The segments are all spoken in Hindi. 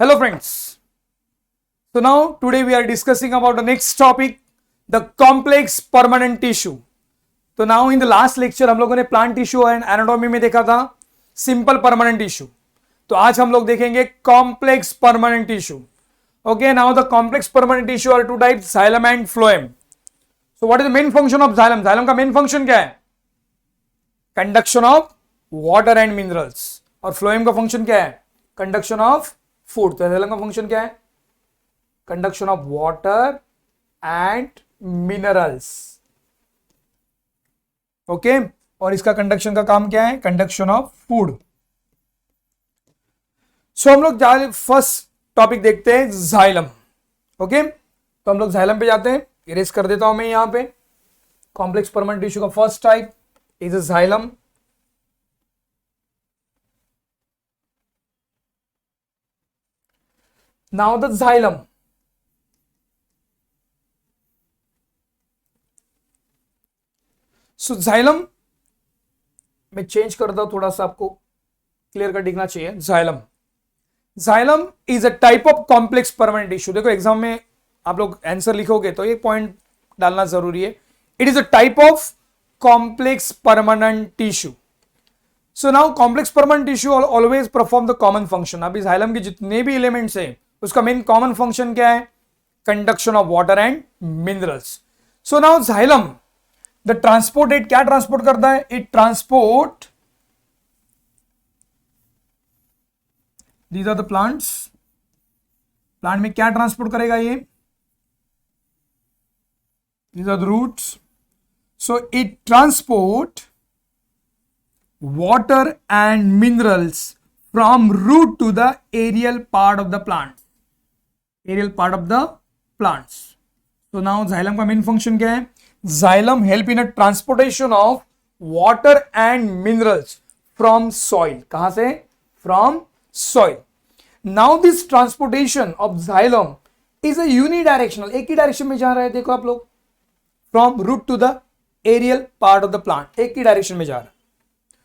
Hello friends. So now today we are discussing about the next topic, the complex permanent tissue. तो now in the last lecture हम लोगों ने प्लांट टिश्यू एंड एनाटॉमी में देखा था सिंपल परमानेंट टिश्यू. तो आज हम लोग देखेंगे complex permanent tissue. Okay, now the complex permanent tissue are two types, xylem and phloem. So what is the main function of xylem? Xylem का मेन फंक्शन क्या है? Conduction of water and minerals. और फ्लोएम का फंक्शन क्या है? Conduction of food. तो जाइलम का फंक्शन क्या है? Conduction of water and minerals. Okay, और इसका कंडक्शन का काम क्या है? Conduction of food. सो हम लोग फर्स्ट टॉपिक देखते हैं, जाइलम. ओके, तो हम लोग जाइलम पे जाते हैं. इरेज कर देता हूं मैं यहां पे. कॉम्प्लेक्स परमानेंट टिश्यू का first type is a xylem. Now the xylem, so xylem मैं चेंज करता हूं, थोड़ा सा आपको क्लियर कर दिखना चाहिए. Xylem is a type of complex permanent tissue. देखो एग्जाम में आप लोग आंसर लिखोगे तो ये पॉइंट डालना जरूरी है. It is a type of complex permanent tissue. So now complex permanent tissue always perform the common function. अभी जाइलम के जितने भी एलिमेंट्स हैं उसका मेन कॉमन फंक्शन क्या है? Conduction of water and minerals. So now xylem the transport rate क्या ट्रांसपोर्ट करता है? It transport, these are the plants. Plant में क्या ट्रांसपोर्ट करेगा ये? These are the roots. So it transport water and minerals from root to the aerial part of the plant. Aerial part of the plants. So now xylem का main function क्या है? Xylem help in a transportation of water and minerals from soil. कहां से? From soil. Now this transportation of xylem is a unidirectional. एक ही डायरेक्शन में जा रहा है. देखो आप लोग, from root to the aerial part of the plant. एक ही डायरेक्शन में जा रहा है.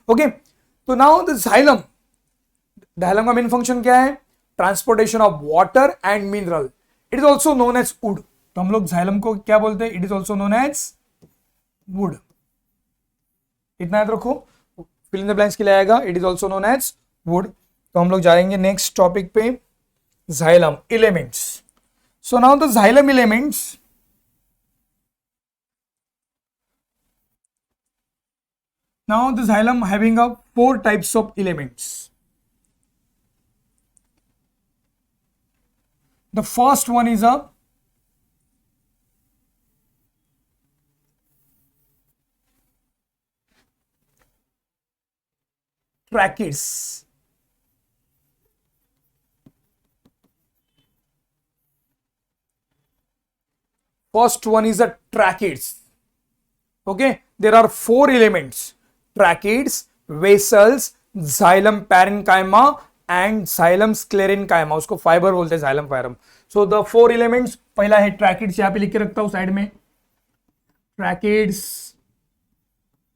ओके, तो नाउ द जाइलम का मेन फंक्शन क्या है? Transportation of water and mineral. It is also known as wood. तो हम लोग जाइलम को क्या बोलते हैं? It is also known as wood. इतना याद रखो, फिल इन द ब्लैंक्स के लिए आएगा. It is also known as wood. तो हम लोग जाएंगे नेक्स्ट टॉपिक पे, xylem elements. So now the xylem elements, now the xylem having a 4 types of elements. The first one is a tracheids. First one is a tracheids. Okay, there are 4 elements: tracheids, vessels, xylem parenchyma and xylem sclerenchyma. उसको फाइबर बोलते हैं, xylem fibre. So the 4 elements, पहला है ट्रैकिड्स. यहां पे लिख के रखता हूं साइड में. Tracheids,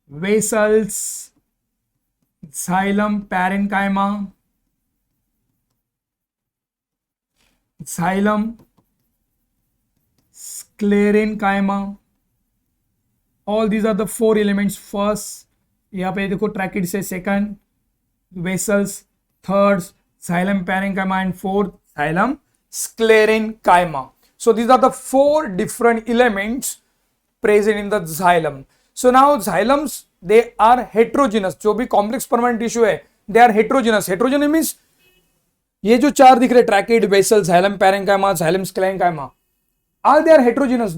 vessels, xylem parenchyma, xylem sclerenchyma. All these are the 4 elements. First यहाँ पे देखो ट्रैकिड से, second vessels, third xylem parenchyma and fourth xylem sclerenchyma. So these are the 4 different elements present in the xylem. So now xylems, they are heterogeneous. जो भी complex permanent tissue है, they are heterogeneous. Heterogeneous means ये जो 4 दिख रहे, tracheid, vessel, xylem parenchyma, xylem sclerenchyma, all they are heterogeneous.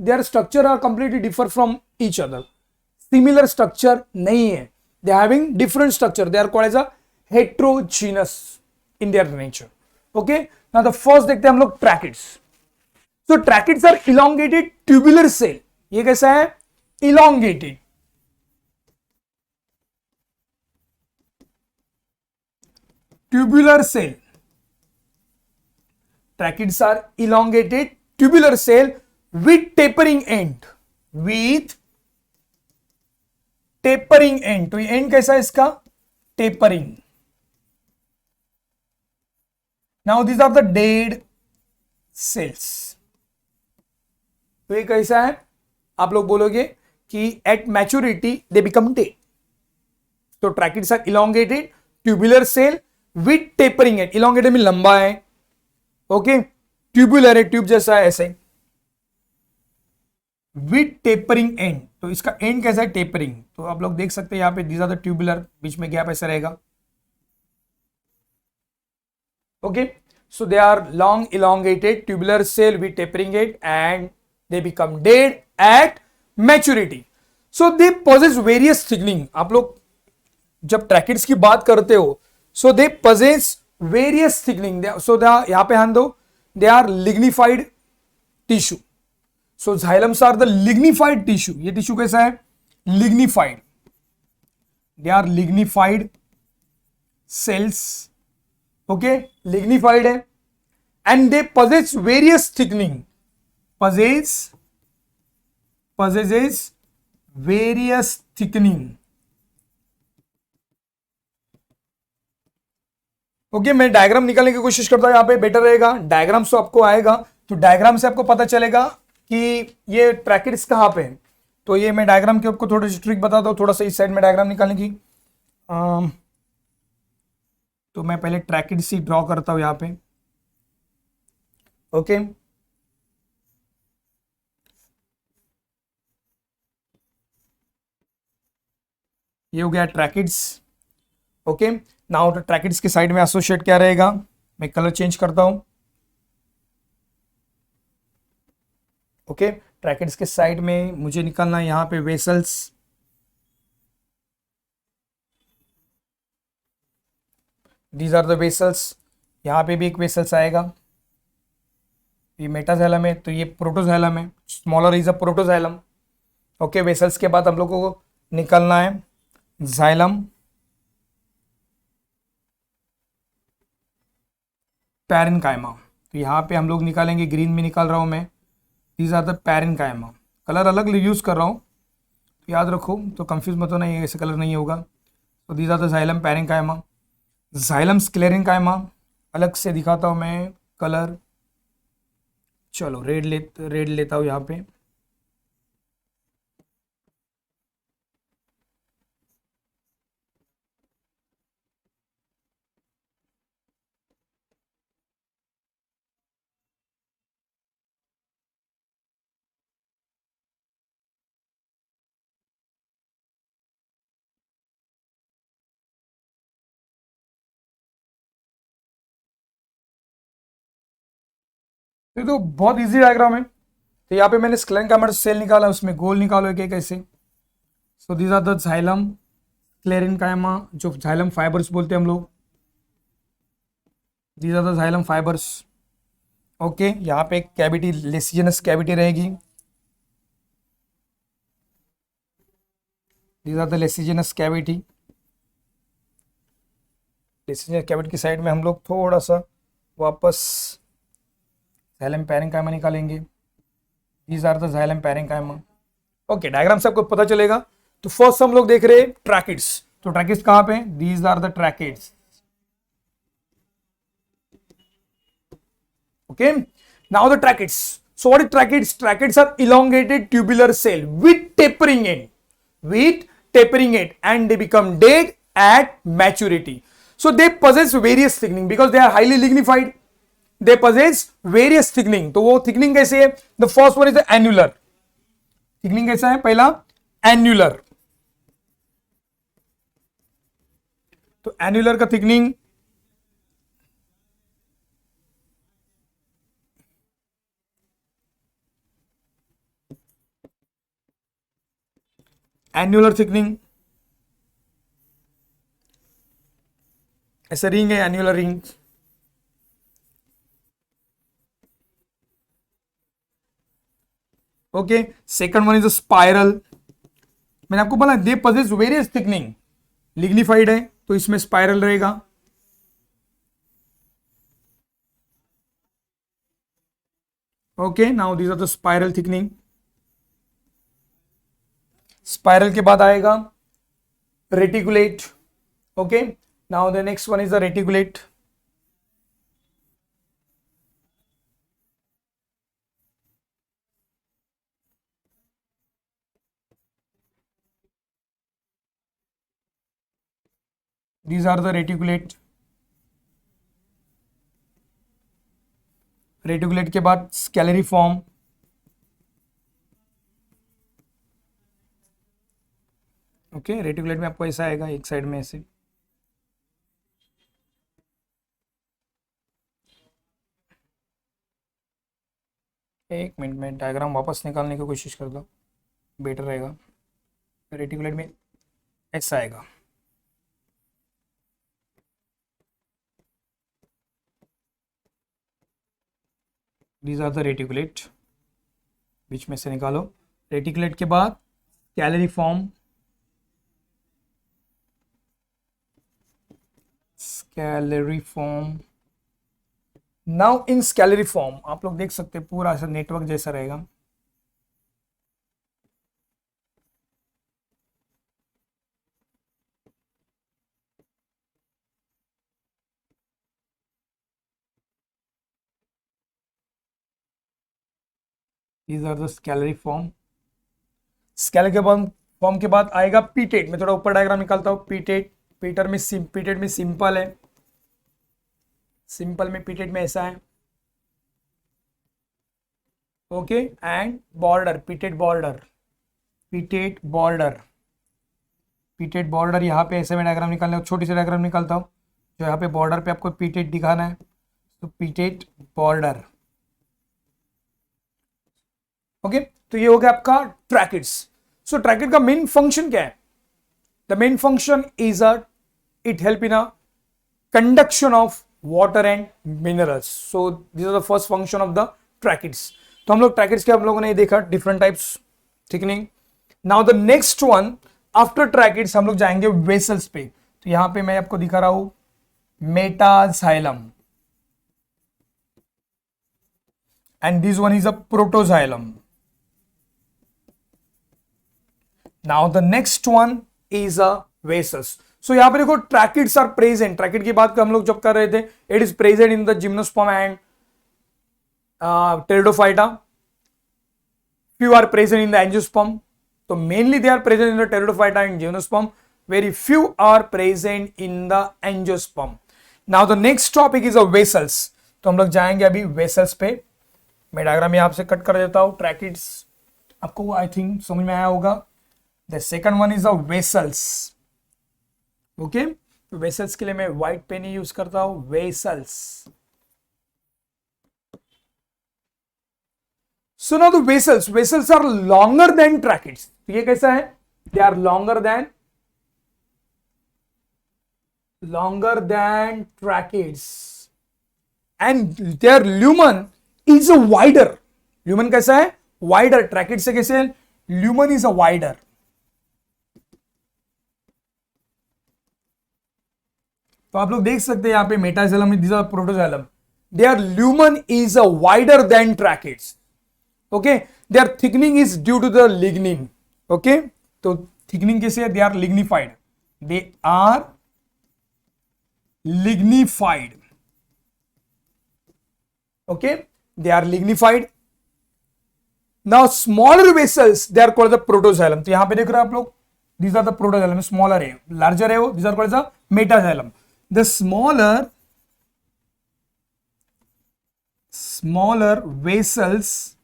Their structure are completely differ from each other. Similar structure नहीं है. They having different structure. They are called as a heterogeneous in their nature. Okay, now the first देखते हैं हम लोग tracheids. So tracheids are elongated tubular cell. ये कैसा है? Elongated. Tubular cell. Tracheids are elongated tubular cell with tapering end. With tapering end. तो ये एंड कैसा है इसका? Tapering. Now these are the dead cells. तो ये कैसा है, आप लोग बोलोगे कि at maturity they become dead. तो tracheids are elongated tubular cell with tapering end. Elongated में लंबा है, ओके, ट्यूबुलर है, ट्यूब जैसा है, ऐसे विथ टेपरिंग एंड। तो इसका एंड कैसा है, टेपरिंग। तो आप लोग देख सकते हैं यहाँ पे, दीज आर द ट्यूबुलर, बीच में गैप ऐसा रहेगा, okay. So they are long elongated tubular cell with tapering end and they become dead at maturity. So they possess various thickening. आप लोग जब ट्रैकिड्स की बात करते हो, so they possess various thickening. So they are, यहाँ पे ध्यान दो, they are lignified tissue. So xylems are the lignified tissue. ये टिश्यू कैसा है, lignified. They are lignified cells. Okay, lignified है and they possess various thickening, possesses various thickening. Okay, मैं डायग्राम निकालने की कोशिश करता हूं, यहां पे बेटर रहेगा, डायग्राम से आपको आएगा, तो डायग्राम से आपको पता चलेगा कि ये ट्रैकिड्स कहां पे है। तो ये मैं डायग्राम के आपको थोड़ी सी ट्रिक बताता हूं, थोड़ा सा इस साइड में डायग्राम निकालने की। तो मैं पहले ट्रैकिड सी ड्रॉ करता हूं यहां पे, ओके। ये हो गया ट्रैकिड्स, ओके। नाउ ट्रैकिड्स के साइड में एसोसिएट क्या रहेगा, मैं कलर चेंज करता हूं, ओके। ट्रैकिड्स के साइड में मुझे निकालना है यहां पे vessels, these are the vessels. यहां पे भी एक वेसल्स आएगा, ये मेटाजाइलम है, तो ये प्रोटोजाइलम है, smaller is a protoxylem, okay. Vessels के बाद हम लोगों को निकालना है जाइलम, पैरेन्काइमा। तो यहाँ पे हम लोग निकालेंगे, ग्रीन में निकाल रहा हूँ मैं, these are the parenchyma. Colour अलग यूज कर रहा हूँ, तो याद रखो, तो कंफ्यूज मत होना, ये ऐसे कलर नहीं होगा। तो these are the xylem parenchyma. Xylem sclerenchyma अलग से दिखाता हूँ मैं कलर, चलो रेड लेता हूँ यहाँ पे, ये तो बहुत इजी डायग्राम है। तो यहाँ पे मैंने स्क्लेरेन्काइमा सेल निकाला, उसमें गोल निकालो एक एक ऐसे। So these are the xylem sclerenchyma, जो जाइलम फाइबर्स बोलते हैं हम लोग, these are the xylem fibres, okay. यहाँ पे एक कैविटी, लेसिजिनस कैविटी रहेगी, these are the lysigenous cavity. Lysigenous cavity की साइड में हम लोग थोड़ा सा वापस जाइलम पैरेन्काइमा निकालेंगे, these are the xylem parenchyma, okay. Diagram से आपको पता चलेगा। तो फर्स्ट हम लोग देख रहे हैं ट्रैकिड्स। तो ट्रैकिड्स कहां पे, these are the tracheids, okay. Now the tracheids. So what is tracheids? Tracheids are elongated tubular cell with tapering end, and they become dead at maturity. So they possess various thickening because they are highly lignified. They possess various thickening. तो वो thickening कैसे है? The first one is the annular. Thickening कैसा है? पहला annular. तो annular का thickening annular thickening ऐसा रिंग है, annular ring, okay. Second one is a spiral. मैंने आपको बोला they possess various thickening, lignified है तो इसमें स्पाइरल रहेगा, okay. Now these are the spiral thickening. Spiral के बाद आएगा reticulate, okay. Now the next one is the reticulate, These are the reticulate. Reticulate के बाद स्केलरी फॉर्म, ओके। रेटिकुलेट में आपको ऐसा आएगा, एक साइड में ऐसे, एक मिनट में डायग्राम वापस निकालने की कोशिश करता हूँ, बेटर रहेगा। रेटिकुलेट में ऐसा आएगा, दीज आर द रेटिकुलेट, बीच में से निकालो। रेटिकुलेट के बाद scalariform, scalariform. Now in scalariform आप लोग देख सकते हैं पूरा ऐसा नेटवर्क जैसा रहेगा। These are the scalariform. स्केलरी के फॉर्म के बाद आएगा पीटेट। मैं थोड़ा ऊपर डायग्राम निकालता हूँ। पीटेट, पीटेट में सिंपल है, सिंपल में पीटेट में ऐसा है, okay. And border, PTET border, PTET border, PTET border यहाँ पे ऐसे में डायग्राम निकालना है। छोटी सी डायग्राम निकालता हूँ जो यहाँ पे बॉर्डर पे आपको पीटेट दिखाना है, तो पीटेट बॉर्डर, ओके। तो ये हो गया आपका ट्रैकिड्स। सो ट्रैकिड का मेन फंक्शन क्या है? The main function is it help in a conduction of water and minerals. So this are the first function of the tracheids. तो हम लोग ट्रैकिड्स के हम लोगों ने देखा डिफरेंट टाइप्स, ठीक नहीं। Now the next one after tracheids हम लोग जाएंगे वेसल्स पे। तो यहां पे मैं आपको दिखा रहा हूं metaxylem, and this one is a protoxylem. Now the next one is a vessels. So यहाँ पे देखो ट्रैकिड्स आर प्रेजेंट। ट्रैकिड की बात हम लोग जब कर रहे थे, it is present in the gymnosperm and pteridophyta. Few are present in the angiosperm. So mainly they are present in the pteridophyta and gymnosperm. Very few are present in the angiosperm. Now the next topic is a vessels. तो हम लोग जाएंगे अभी वेसल्स पे। मैं डायग्राम यहाँ से कट कर देता हूँ। ट्रैकिड्स आपको आई थिंक समझ में आया होगा। The second one is a vessels, okay. Vessels के लिए मैं व्हाइट पेन ही यूज करता हूं। Vessels, so now the vessels are longer than tracheids. ये कैसा है? They are longer than tracheids and their lumen is a wider. Lumen कैसा है? वाइडर। ट्रैकिड से कैसे है? Lumen is a wider. तो आप लोग देख सकते हैं यहाँ पे metaxylem, this are protoxylem, their lumen is a wider than tracheids, okay. Their thickening is due to the lignin, okay. तो थिकनिंग कैसे है? They are lignified, they are lignified, okay, they are lignified. Now smaller vessels they are called the protoxylem. तो यहां पे देख रहे हैं आप लोग, these are the protoxylem, smaller है, लार्जर है वो, these are called the metaxylem. The smaller vessels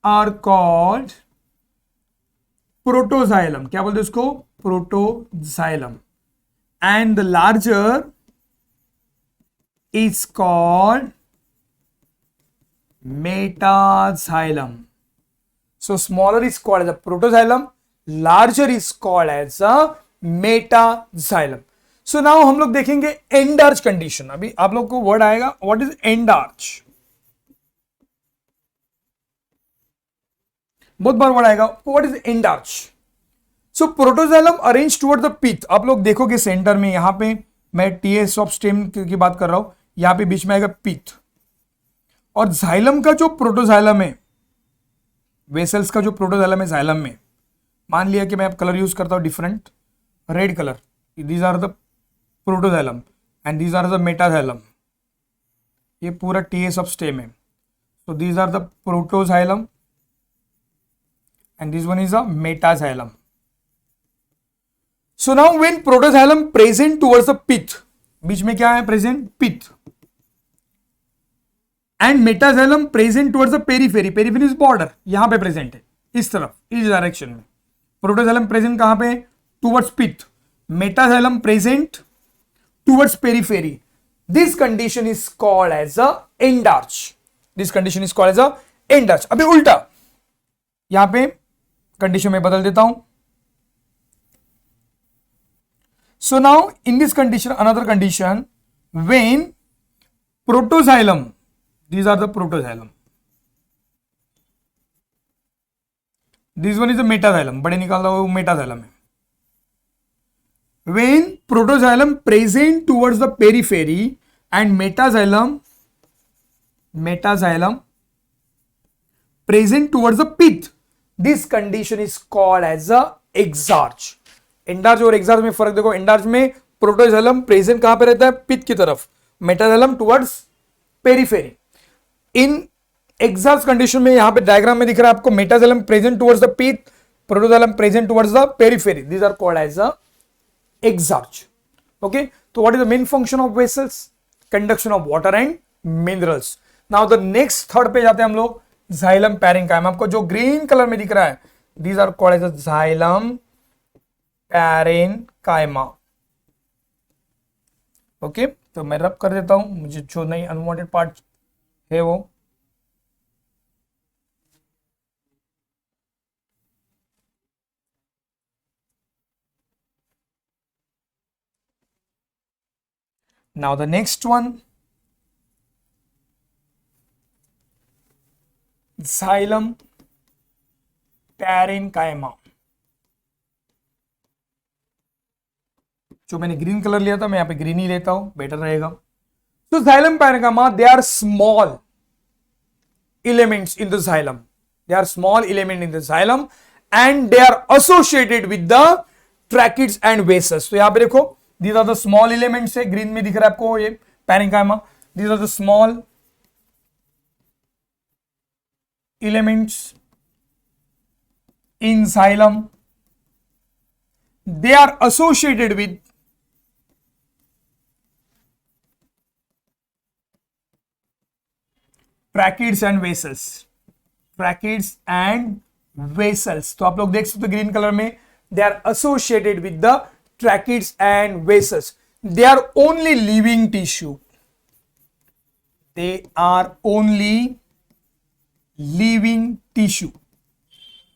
are called protoxylem। क्या बोलते हैं उसको? Protoxylem. And the larger is called metaxylem. So smaller is called as a protoxylem, larger is called as a metaxylem. So now हम लोग देखेंगे एंड आर्च कंडीशन। अभी आप लोग को वर्ड आएगा, व्हाट इज एंड आर्च? बहुत बार वर्ड आएगा, what is endarch? So protoxylem arrange toward the pith. आप लोग देखोगे सेंटर में, यहां पे मैं टीएस ऑफ स्टेम की बात कर रहा हूं, यहां पे बीच में आएगा पिथ। और जाइलम का जो प्रोटोजाइलम है, वेसल्स का जो प्रोटोजाइलम है जाइलम में, मान लिया कि मैं अब कलर यूज करता हूं different, red colour, these are the protoxylem and these are the metaxylem. ये पूरा टीएस ऑफ स्टेम है। So these are the protoxylem and this one is a metaxylem. So now when protoxylem present towards the pith, बीच में क्या है present pith, and metaxylem present towards the periphery, periphery is border, यहां पे प्रेजेंट है इस तरफ, इस डायरेक्शन में। प्रोटोजाइलम प्रेजेंट कहां पे, towards pith, metaxylem present towards periphery, this condition is called as a endarch, this condition is called as a endarch. अभी उल्टा, यहां पे कंडीशन में बदल देता हूं। So now in this condition, another condition, when protoxylem, these are the protoxylem, this one is a metaxylem, बड़े निकाल रहा हूं, मेटाजाइलम है। when protoxylem present towards the periphery and metaxylem present towards the pith, this condition is called as a exarch। Endarch और एक्सार्च में फर्क देखो, एंडार्च में प्रोटोजाइलम प्रेजेंट कहां पे रहता है, पिथ की तरफ, metaxylem towards periphery. In exarch condition में यहां पे डायग्राम में दिख रहा है आपको, metaxylem present towards the pith, protoxylem present towards the periphery, these are called as a exarch। okay, so what is the main function of vessels? Conduction of water and minerals। now the next third पे जाते हैं हम लोग, xylem parenchyma। आपको जो ग्रीन कलर में दिख रहा है, these are called as a xylem parenchyma। Okay, तो मैं रब कर देता हूं, मुझे जो नहीं अनवांटेड पार्ट है वो। Now the next one, xylem parenchyma। जो मैंने ग्रीन कलर लिया था, मैं यहां पे ग्रीन ही लेता हूं, बेटर रहेगा। तो xylem parenchyma, they are small elements in the xylem, they are small element in the xylem and they are associated with the tracheids and vessels। तो यहां पे देखो, these are the small elements है, ग्रीन में दिख रहा है आपको ये parenchyma, these are the small elements in xylem, they are associated with tracheids and vessels, tracheids and vessels। तो आप लोग देख सकते हो ग्रीन कलर में, they are associated with the tracheids and vessels, they are only living tissue, they are only living tissue।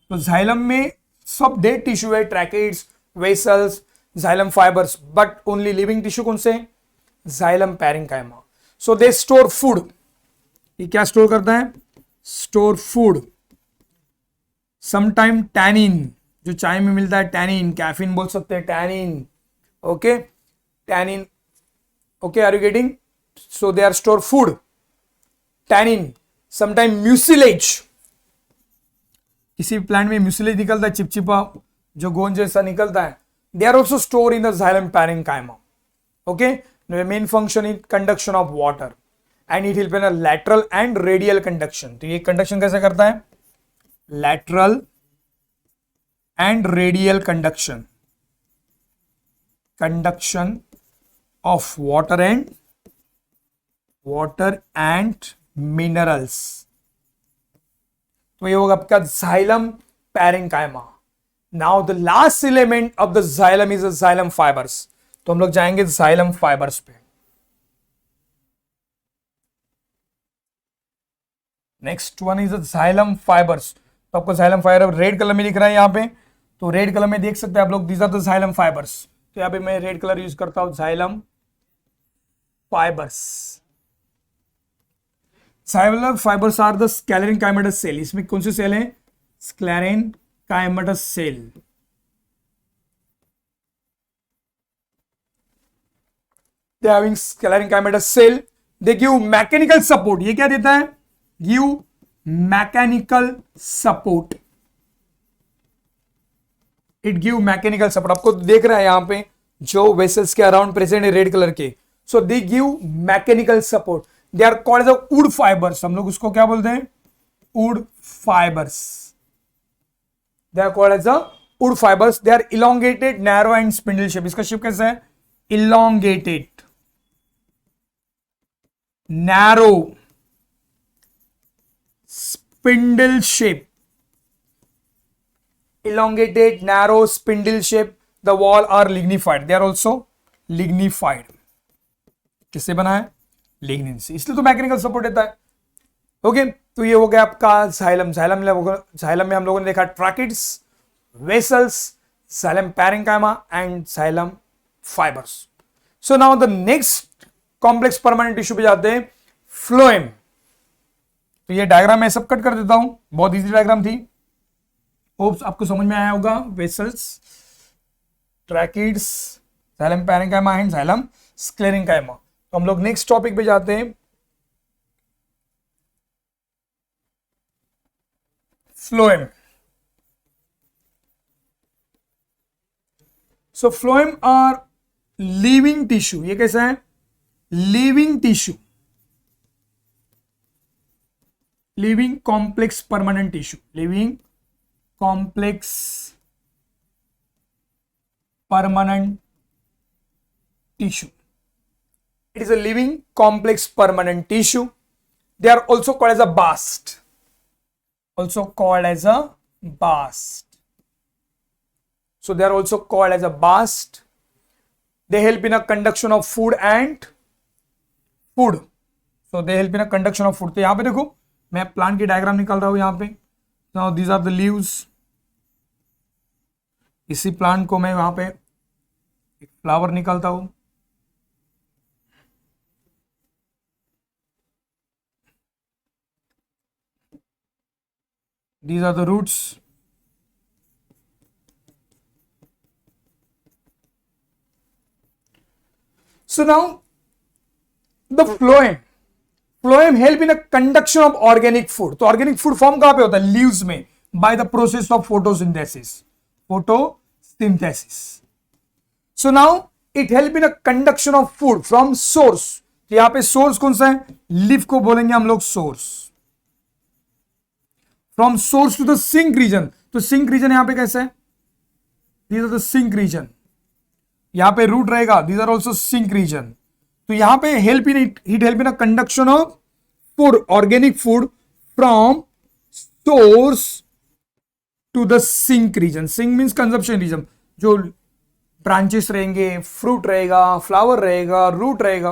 तो xylem में सब डेड टिश्यू है, tracheids, vessels, xylem fibers, but only living tissue कौन से, xylem parenchyma। So they store food, ये क्या स्टोर करता है, स्टोर फूड, समटाइम टैनिन, जो चाय में मिलता है टैनिन, कैफीन बोल सकते हैं, tannin, okay, tannin, okay, are you getting? So they are store food, tannin, sometime mucilage, किसी प्लांट में म्यूसिलेज निकलता है, चिपचिपा जो गोंद जैसा निकलता है, they are also store in the xylem parenchyma। Okay, main function in conduction of water and it help in lateral and radial conduction. तो ये कंडक्शन कैसे करता है, lateral and radial conduction of water and minerals। तो ये होगा आपका xylem parenchyma। now the last element of the xylem is the xylem fibers। तो हम लोग जाएंगे xylem fibers पे। Next one is xylem fibers। तो आपको xylem fiber रेड कलर में दिख रहा है यहाँ पे, तो रेड कलर में देख सकते हैं आप लोग, these are the xylem fibers। तो यहाँ पे मैं रेड कलर यूज करता हूं, xylem fibers। xylem fibers are the sclerenchymatous cell। इसमें कौन से सेल हैं, sclerenchymatous cell। they are having sclerenchymatous cell, they give mechanical support। ये क्या देता है, give mechanical support, it give mechanical support. आपको देख रहा है यहां पे जो वेसल्स के अराउंड प्रेजेंट है रेड कलर के, so they give mechanical support, they are called as wood fibres. हम लोग उसको क्या बोलते हैं, wood fibres, they are called as wood fibers, they are elongated, narrow and spindle shape. इसका शेप कैसा है? Elongated, narrow, spindle shape. Elongated, narrow, spindle shape. The wall are lignified. They are also lignified. किससे बना है? लिग्निन से, इसलिए तो मैकेनिकल सपोर्ट देता है. ओके, तो ये हो गया आपका जाइलम. जाइलम में हम लोगों ने देखा tracheids, vessels, xylem parenchyma and xylem fibres. So now the next complex permanent tissue पे जाते हैं, फ्लोएम. तो ये डायग्राम मैं सब कट कर देता हूं, बहुत इजी डायग्राम थी, होप्स आपको समझ में आया होगा. Vessels, tracheids, xylem parenchyma and xylem sclerenchyma. तो हम लोग नेक्स्ट टॉपिक पे जाते हैं, phloem. So phloem are living tissue. ये कैसा है? Living tissue, living complex permanent tissue, living complex permanent tissue. It is a living complex permanent tissue. They are also called as a bast. Also called as a bast. So they are also called as a bast. They help in a conduction of food and food. So they help in a conduction of food. तो यहाँ पे देखो मैं प्लांट की डायग्राम निकाल रहा हूँ यहाँ पे. Now these are the leaves. इसी प्लांट को मैं यहाँ पे एक फ्लावर निकालता हूँ. These are the roots. So now the phloem help in a conduction of organic food. तो organic food form कहाँ पे होता है? Leaves में, by the process of photosynthesis. So now it help in a conduction of food from source. तो यहाँ पे source कौन सा है? Leaf को बोलेंगे हम लोग source. From source to the sink region. तो sink region यहाँ पे कैसा है? These are the sink region. यहाँ पे root रहेगा. These are also sink region. तो यहाँ पे help in a conduction of food, organic food from source to the sink region. Sink means consumption region. जो branches रहेंगे, fruit रहेगा, flower रहेगा, root रहेगा,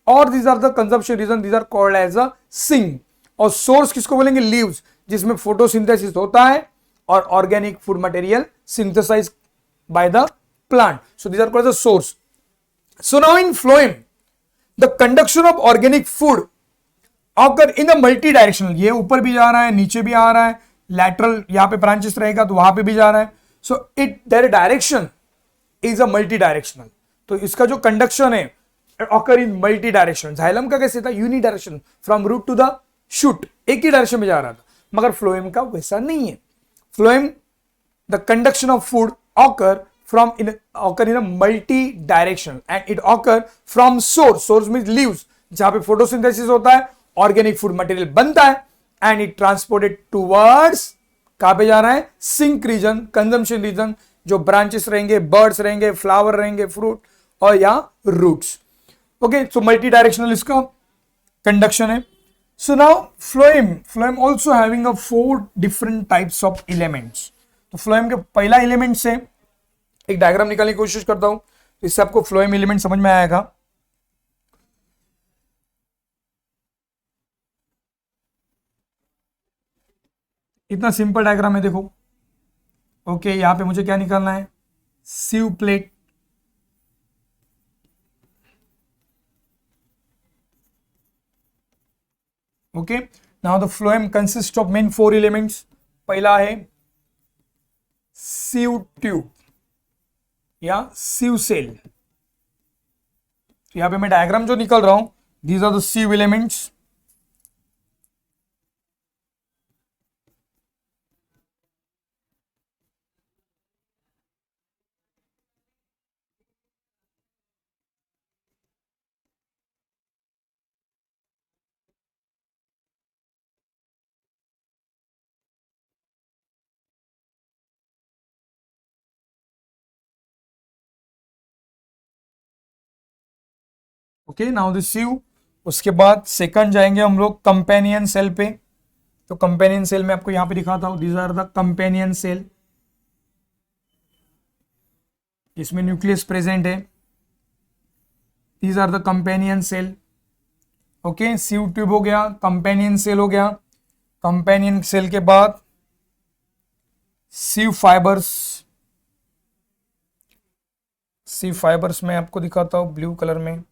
और these are the consumption region. These are called as a sink. और source किसको बोलेंगे? Leaves, जिसमें फोटोसिंथेसिस होता है और organic food material synthesize by the plant. So these are called the source. So now in phloem the conduction of organic food occur in the multi directional. ये ऊपर भी जा रहा है, नीचे भी आ रहा है, लैटरल यहाँ पे ब्रांचेस रहेगा तो वहां पे भी जा रहा है. So it their direction is a multi directional. तो इसका जो कंडक्शन है occur in multi direction. Xylem का कैसे था? Uni direction, from root to the shoot, एक ही डायरेक्शन में जा रहा था. मगर फ्लोएम का वैसा नहीं है. Phloem the conduction of food occur in a multi direction and it occur from source means leaves, जहां पे फोटोसिंथेसिस होता है, ऑर्गेनिक फूड मटेरियल बनता है, एंड इट ट्रांसपोर्टेड टूवर्ड्स, कहां पे जा रहा है? सिंक रीजन, कंजम्पशन रीजन, जो ब्रांचेस रहेंगे, बर्ड्स रहेंगे, फ्लावर रहेंगे, फ्रूट और या roots. Okay, so multi directional इसका कंडक्शन है. So now phloem also having a 4 different types of elements. तो phloem के पहला एलिमेंट से एक डायग्राम निकालने की कोशिश करता हूं, तो इससे आपको phloem एलिमेंट समझ में आएगा. इतना सिंपल डायग्राम है, देखो. ओके, यहां पे मुझे क्या निकालना है? Sieve plate. Okay, now the phloem consist of main 4 elements. पहला है सीव ट्यूब या सीव सेल. यहां पे मैं डायग्राम जो निकल रहा हूं, these are the sieve elements. Okay, now the sieve. उसके बाद सेकंड जाएंगे हम लोग कंपेनियन सेल पे। तो कंपेनियन सेल में आपको यहां पे दिखाता हूं, these are the companion cell. इसमें न्यूक्लियस प्रेजेंट है, these are the companion cell. Okay, sieve tube हो गया, कंपेनियन सेल हो गया। कंपेनियन सेल के बाद सीव फाइबर्स। सीव फाइबर्स में आपको दिखाता हूं ब्लू कलर में,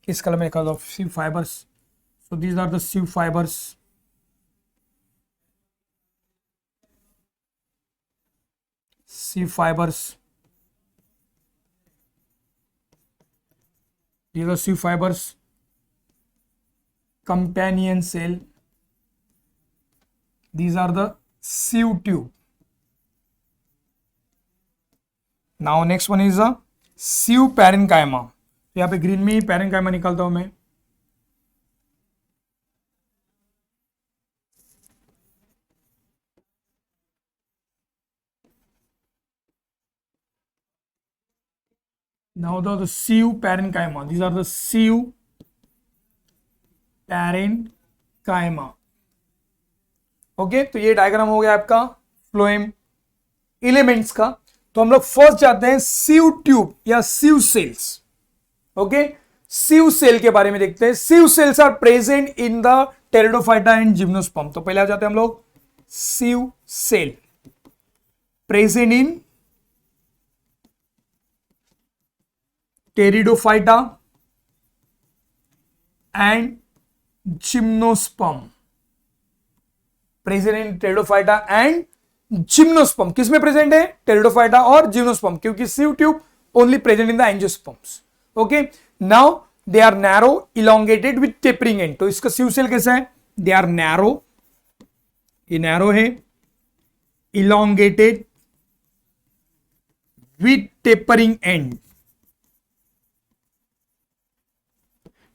किस कलर में दिखाता हूं, sieve fibres. So these are the sieve fibres. Sieve fibres, these are sieve fibers. Companion cell, these are the sieve tube. Now next one is a sieve parenchyma. यहाँ पे ग्रीन में ही parenchyma निकालता हूं मैं। Now the sieve parenchyma, these are the sieve parenchyma. Okay, तो ये डायग्राम हो गया आपका फ्लोएम एलिमेंट्स का। तो हम लोग फर्स्ट जाते हैं सीव ट्यूब या sieve cells. Okay, sieve cell के बारे में देखते हैं। Sieve cells are present in the pteridophyta and gymnosperm. तो पहले आ जाते हैं हम लोग sieve cell present in pteridophyta and gymnosperm. Present in pteridophyta and gymnosperm. किसमें प्रेजेंट है? टेरिडोफाइटा और जिम्नोस्पर्म, क्योंकि sieve tube only present in the angiosperms. Okay, now they are narrow elongated with tapering end. तो इसका सीव सेल कैसा है? दे आर नैरो, ये नैरो है, elongated with tapering and.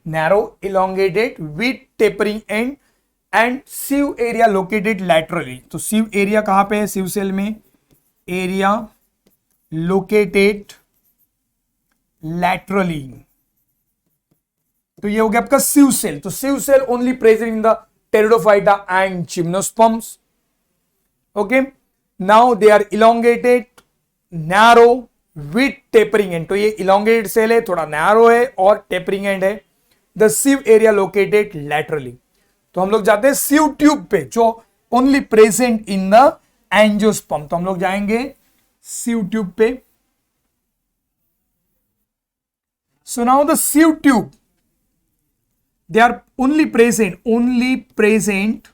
narrow elongated with tapering end and sieve area located laterally। तो sieve area कहां पे है sieve cell में? area located laterally। तो ये हो गया आपका sieve cell। तो sieve cell only present in the pteridophyta and gymnosperms। okay, now they are elongated, narrow with tapering end। तो ये elongated cell है, थोड़ा narrow है और tapering end है। The sieve area located laterally. तो हम लोग जाते हैं sieve ट्यूब पे, जो only present in the angiosperm. तो हम लोग जाएंगे sieve ट्यूब पे। So now the sieve tube, they are only present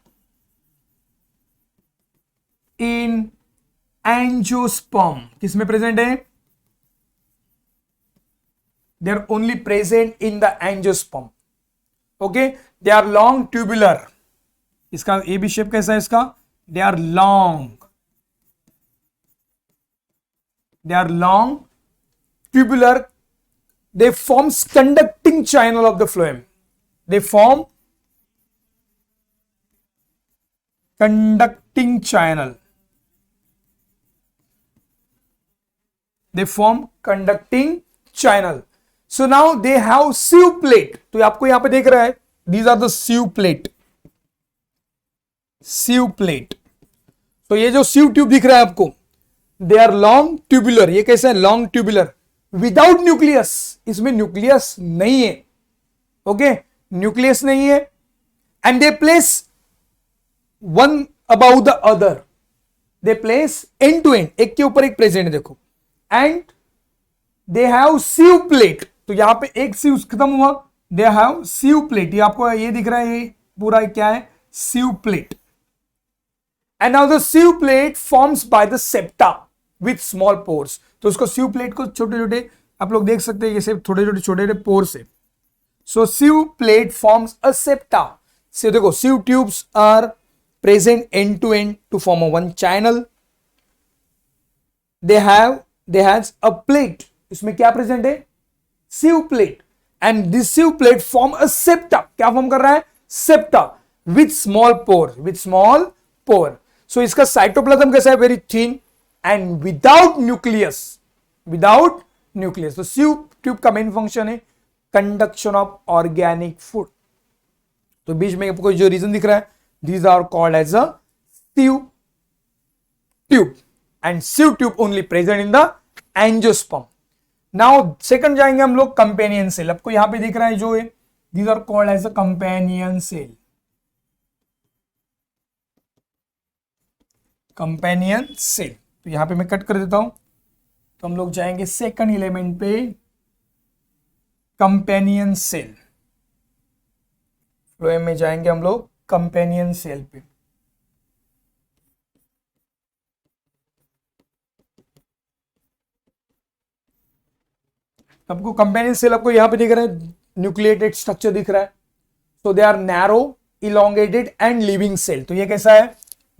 in angiosperm. किसमें प्रेजेंट है? they are only present in the angiosperm। okay, they are long tubular। इसका ए बी शेप कैसा है इसका? they are long tubular। they forms conducting channel of the phloem। they form conducting channel। they form conducting channel। So now they have sieve plate। तो आपको यहां पे देख रहा है, these are the sieve plate। sieve plate। तो ये जो sieve ट्यूब दिख रहा है आपको, they are long tubular। ये कैसा है? long tubular without nucleus। इसमें न्यूक्लियस नहीं है। ओके, न्यूक्लियस नहीं है। and they place one above the other। they place end to end, एक के ऊपर एक प्रेजेंट है देखो। and they have sieve plate। तो यहां पे एक सीव खत्म हुआ, दे हैव सीव प्लेट। ये आपको ये दिख रहा है, ये पूरा क्या है? Sieve plate. And now the sieve plate forms by the septa with small pores. तो उसको सीव प्लेट को छोटे छोटे आप लोग देख सकते हैं, ये सिर्फ छोटे छोटे पोर्स है। So sieve plate forms a septa. से देखो, sieve tubes are present end to end to form a one channel. They has a plate. इसमें क्या प्रेजेंट है? sieve plate। and this sieve plate form a septa। क्या फॉर्म कर रहा है? septa with small pore। so इसका साइटोप्लाज्म कैसा है? Very thin and without nucleus. तो sieve ट्यूब का मेन फंक्शन है कंडक्शन ऑफ ऑर्गेनिक फूड। तो बीच में आपको जो रीजन दिख रहा है, these are called as a sieve tube and sieve tube only present in the angiosperm. Now second जाएंगे हम लोग कंपेनियन सेल। आपको यहां पे दिख रहा है जो है, these are called as a companion cell। Companion cell, तो यहां पे मैं कट कर देता हूं। तो हम लोग जाएंगे सेकंड एलिमेंट पे, कंपेनियन सेल। फ्लोएम में जाएंगे हम लोग कंपेनियन सेल पे। आपको कंपेनियन सेल आपको यहां पे दिख रहा है, न्यूक्लिएटेड स्ट्रक्चर दिख रहा है। So they are narrow, elongated and living cell. तो ये कैसा है,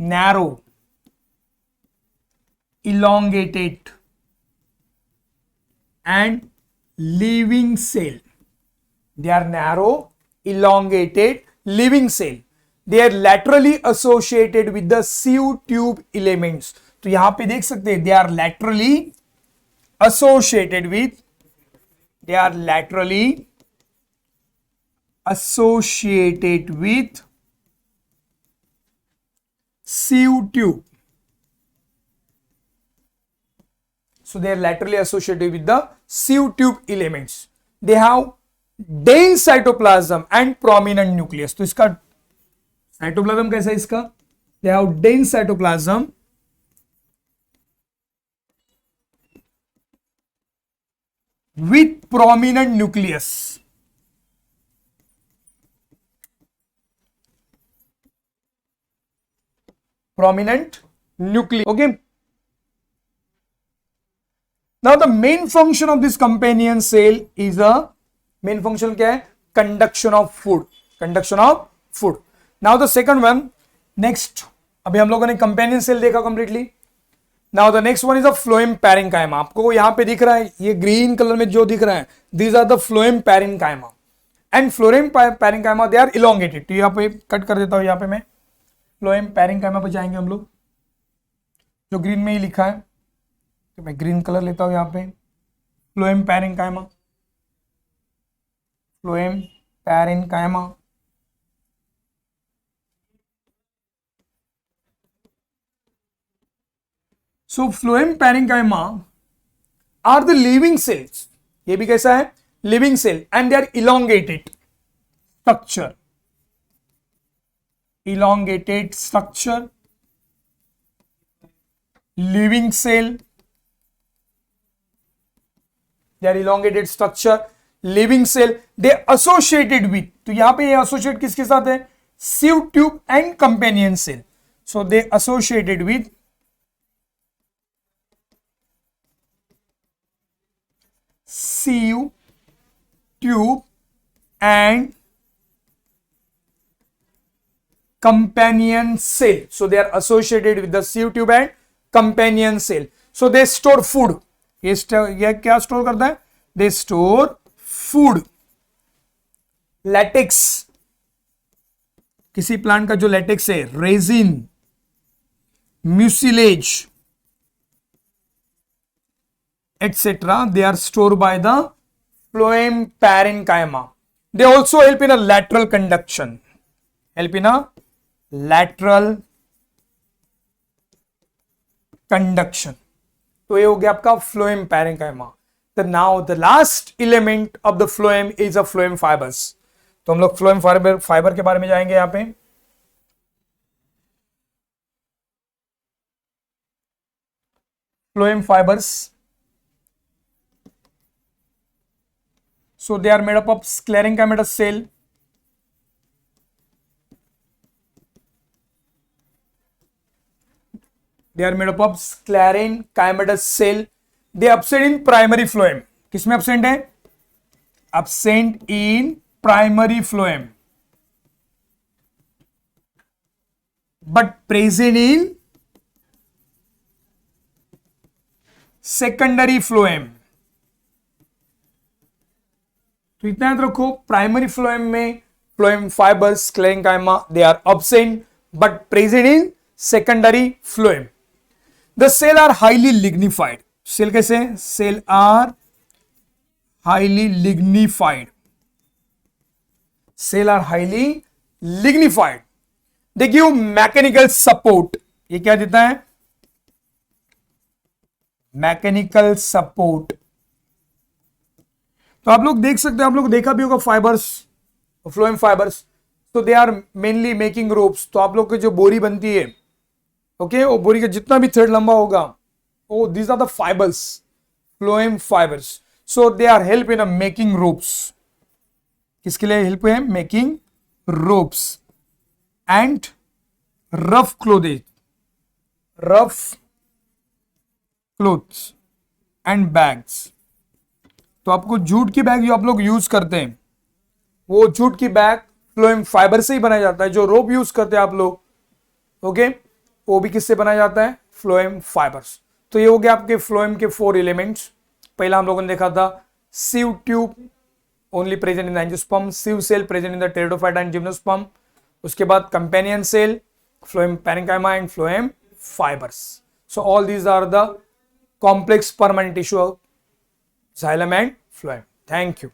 narrow, elongated and living cell. They are narrow, elongated living cell. They are laterally associated with the sieve tube elements. तो यहां पे देख सकते हैं, they are laterally associated with, they are laterally associated with sieve tube. So they are laterally associated with the sieve tube elements. They have dense cytoplasm and prominent nucleus. तो इसका साइटोप्लाज्म कैसा है इसका, they have dense cytoplasm with prominent nucleus. Prominent nucleus. Okay. Now the main function of this companion cell is a, main function क्या है, conduction of food, conduction of food. Now the second one, next, अभी हम लोगों ने कंपेनियन सेल देखा completely. Now the next one is a phloem parenchyma. आपको यहां पे दिख रहा है, ये ग्रीन कलर में जो दिख रहा है, these are the phloem parenchyma and phloem parenchyma they are elongated. तो यहाँ पे कट कर देता हूं, यहाँ पे मैं फ्लोएम पैरेन्काइमा पे जाएंगे हम लोग, जो ग्रीन में ही लिखा है। तो मैं ग्रीन कलर लेता हूं, यहाँ पे phloem parenchyma, phloem parenchyma. So phloem parenchyma are the living cells. ये भी कैसा है, living cell, and they are elongated structure, elongated structure, living cell, they are elongated structure, living cell, they associated with. तो यहां पे ये एसोसिएट किसके साथ है, sieve tube and companion cell. So they associated with sieve tube and companion cell. So they are associated with the sieve tube and companion cell. So they store food. ये क्या स्टोर करता है, they store food. लैटेक्स, किसी प्लांट का जो लैटेक्स है, resin, mucilage etc. they are stored by the phloem parenchyma. They also help in a lateral conduction, help in a lateral conduction. तो ये हो गया आपका phloem parenchyma. Then now the last element of the phloem is a phloem fibers. तो हम लोग phloem fiber के बारे में जाएंगे यहाँ पे. Phloem fibers. So they are made up of sclerenchymatous cell. They are made up of sclerenchymatous cell. They absent in primary phloem. किसमें absent है? Absent in primary phloem, but present in secondary phloem. तो इतना याद रखो, प्राइमरी फ्लोएम में phloem fibers sclerenchyma they are absent but present in secondary phloem. The cell are highly lignified. Cell कैसे? Cell are highly lignified. Cell are highly lignified, they give mechanical support, ये क्या देता है, मैकेनिकल सपोर्ट। तो आप लोग देख सकते हैं, आप लोग देखा भी होगा फाइबर्स, फ्लोएम फाइबर्स, तो they are mainly making ropes. तो आप लोग की जो बोरी बनती है, ओके, वो बोरी का जितना भी थ्रेड लंबा होगा, oh these are the fibres, phloem fibres. So they are help in making ropes. किसके लिए हेल्प है, making ropes and rough clothes, rough clothes and bags. तो आपको जूट की बैग जो आप लोग यूज करते हैं, वो जूट की बैग फ्लोएम फाइबर से ही बनाया जाता है। जो रोप यूज करते हैं आप लोग, ओके, वो भी किससे बनाया जाता है, फ्लोएम फाइबर्स। तो ये हो गया आपके फ्लोएम के 4 एलिमेंट्स। पहला हम लोगों ने देखा था sieve tube only present in the angiosperm, sieve cell present in the pteridophyta and gymnosperm. उसके बाद companion cell, phloem parenchyma and phloem fibres. So all these are the complex permanent tissue of xylem and phloem. Thank you.